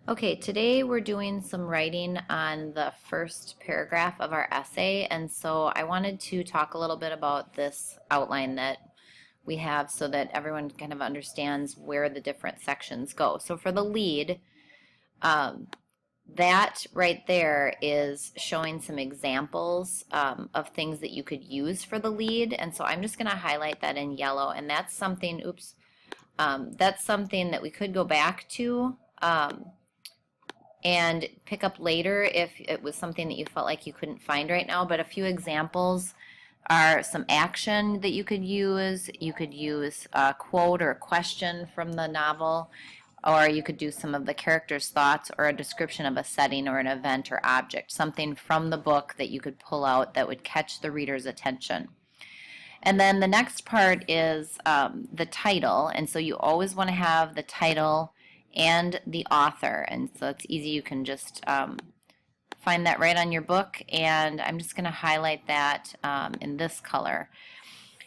Okay, today we're doing some writing on the first paragraph of our essay, and so I wanted to talk a little bit about this outline that we have so that everyone kind of understands where the different sections go. So for the lead, um, that right there is showing some examples of things that you could use for the lead, and so I'm just going to highlight that in yellow, and that's something, that's something that we could go back to. And pick up later if it was something that you felt like you couldn't find right now. But a few examples are some action that you could use. You could use a quote or a question from the novel, or you could do some of the character's thoughts or a description of a setting or an event or object, something from the book that you could pull out that would catch the reader's attention. And then the next part is the title, and so you always want to have the title and the author, and so it's easy. You can just find that right on your book, and I'm just going to highlight that in this color.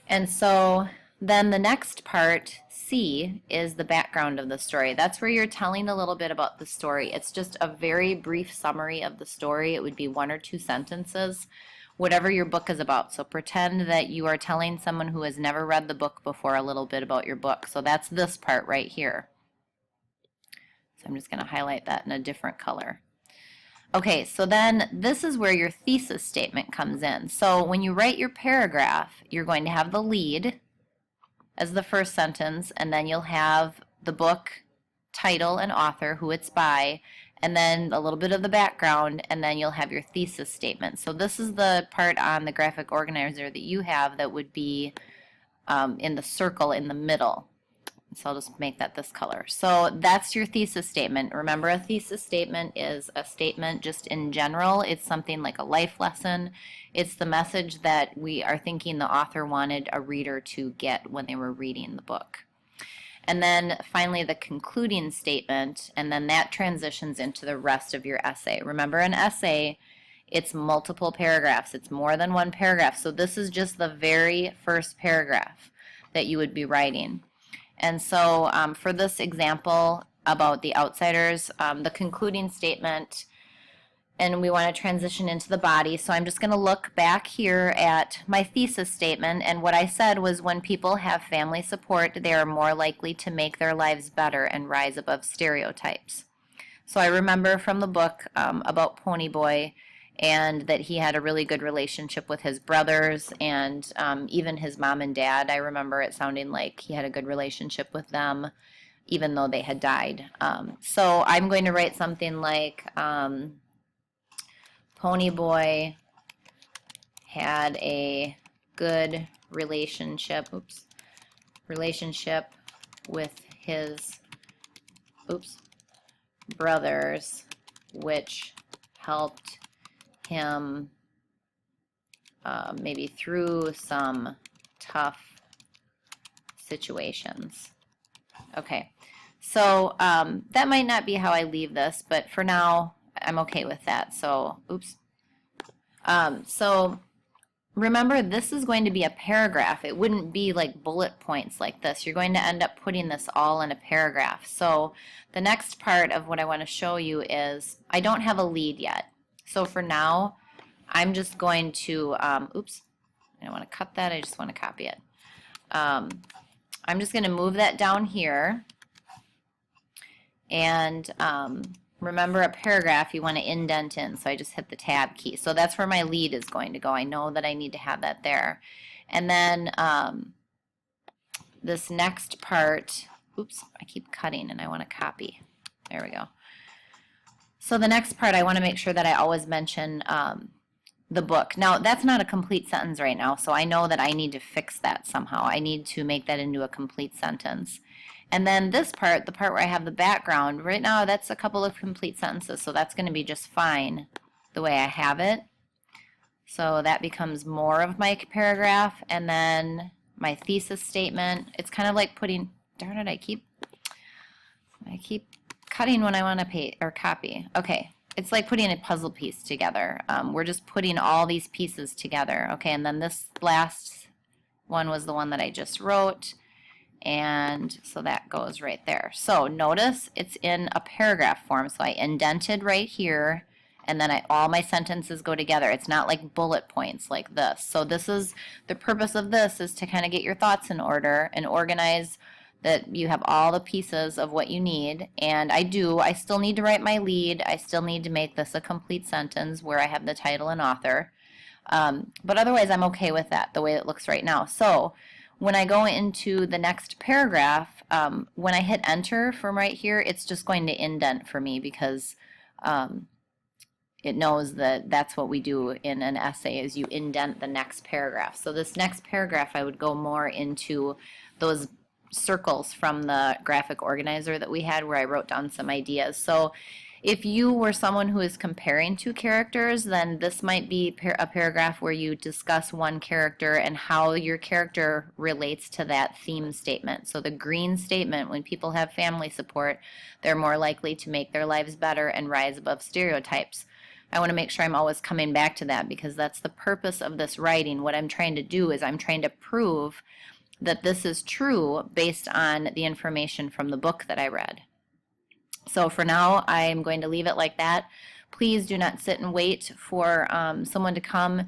And so then the next part, C, is the background of the story. That's where you're telling a little bit about the story. It's just a very brief summary of the story. It would be 1 or 2 sentences, whatever your book is about. So pretend that you are telling someone who has never read the book before a little bit about your book. So that's this part right here. So I'm just going to highlight that in a different color. Okay, so then this is where your thesis statement comes in. So when you write your paragraph, you're going to have the lead as the first sentence, and then you'll have the book title and author, who it's by, and then a little bit of the background, and then you'll have your thesis statement. So this is the part on the graphic organizer that you have that would be in the circle in the middle. So I'll just make that this color. So that's your thesis statement. Remember, a thesis statement is a statement just in general. It's something like a life lesson. It's the message that we are thinking the author wanted a reader to get when they were reading the book. And then finally the concluding statement, and then that transitions into the rest of your essay. Remember, an essay, it's multiple paragraphs. It's more than one paragraph. So this is just the very first paragraph that you would be writing. And so for this example about the outsiders, the concluding statement, and we want to transition into the body. So I'm just going to look back here at my thesis statement, and what I said was when people have family support, they are more likely to make their lives better and rise above stereotypes. So I remember from the book about Ponyboy, and that he had a really good relationship with his brothers and even his mom and dad. I remember it sounding like he had a good relationship with them, even though they had died. So I'm going to write something like Ponyboy had a good relationship, relationship with his, brothers, which helped him maybe through some tough situations. Okay, so that might not be how I leave this, but for now I'm okay with that. So, so remember, this is going to be a paragraph. It wouldn't be like bullet points like this. You're going to end up putting this all in a paragraph. So the next part of what I want to show you is I don't have a lead yet. So for now, I'm just going to, I don't want to cut that, I just want to copy it. I'm just going to move that down here. And remember, a paragraph you want to indent in, so I just hit the tab key. So that's where my lead is going to go. I know that I need to have that there. And then this next part, I keep cutting and I want to copy. There we go. So the next part, I want to make sure that I always mention the book. Now, that's not a complete sentence right now, so I know that I need to fix that somehow. I need to make that into a complete sentence. And then this part, the part where I have the background, right now that's a couple of complete sentences, so that's going to be just fine the way I have it. So that becomes more of my paragraph, and then my thesis statement. It's kind of like putting, darn it, I keep cutting when I want to paste or copy. Okay, it's like putting a puzzle piece together. We're just putting all these pieces together. Okay, and then this last one was the one that I just wrote. And so that goes right there. So notice it's in a paragraph form. So I indented right here, and then all my sentences go together. It's not like bullet points like this. So this is the purpose of this, is to kind of get your thoughts in order and organize, that you have all the pieces of what you need. And I still need to write my lead. I still need to make this a complete sentence where I have the title and author. But otherwise, I'm okay with that, the way it looks right now. So when I go into the next paragraph, when I hit enter from right here, it's just going to indent for me, because it knows that that's what we do in an essay, is you indent the next paragraph. So this next paragraph, I would go more into those circles from the graphic organizer that we had, where I wrote down some ideas. So if you were someone who is comparing two characters, then this might be a paragraph where you discuss one character and how your character relates to that theme statement. So the green statement, when people have family support, they're more likely to make their lives better and rise above stereotypes. I want to make sure I'm always coming back to that, because that's the purpose of this writing. What I'm trying to do is I'm trying to prove that this is true based on the information from the book that I read. So for now, I'm going to leave it like that. Please do not sit and wait for someone to come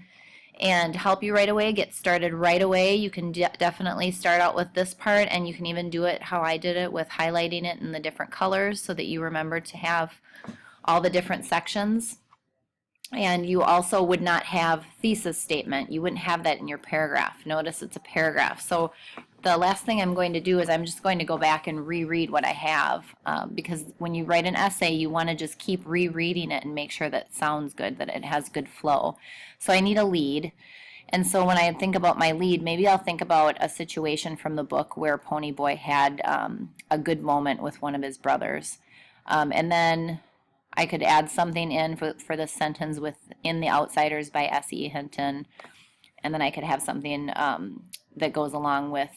and help you right away. Get started right away. You can definitely start out with this part, and you can even do it how I did it, with highlighting it in the different colors so that you remember to have all the different sections. And you also would not have thesis statement. You wouldn't have that in your paragraph. Notice it's a paragraph. So the last thing I'm going to do is I'm just going to go back and reread what I have, because when you write an essay, you want to just keep rereading it and make sure that it sounds good, that it has good flow. So I need a lead. And so when I think about my lead, maybe I'll think about a situation from the book where Ponyboy had a good moment with one of his brothers. And then I could add something in for this sentence with In the Outsiders by S.E. Hinton. And then I could have something that goes along with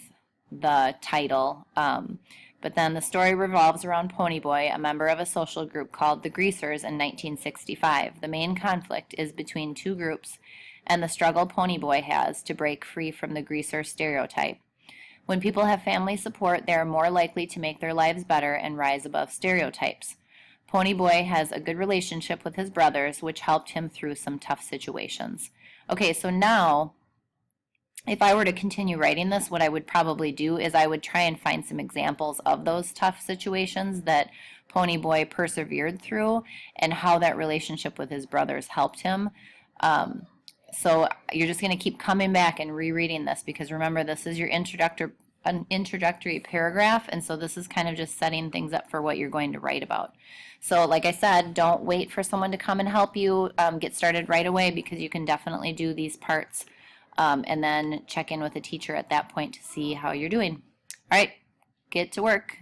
the title. But then the story revolves around Ponyboy, a member of a social group called the Greasers in 1965. The main conflict is between two groups and the struggle Ponyboy has to break free from the greaser stereotype. When people have family support, they are more likely to make their lives better and rise above stereotypes. Ponyboy has a good relationship with his brothers, which helped him through some tough situations. Okay, so now, if I were to continue writing this, what I would probably do is I would try and find some examples of those tough situations that Ponyboy persevered through and how that relationship with his brothers helped him. So you're just going to keep coming back and rereading this, because remember, this is your introductory paragraph, and so this is kind of just setting things up for what you're going to write about. So like I said, don't wait for someone to come and help you. Get started right away, because you can definitely do these parts, and then check in with a teacher at that point to see how you're doing. All right, get to work.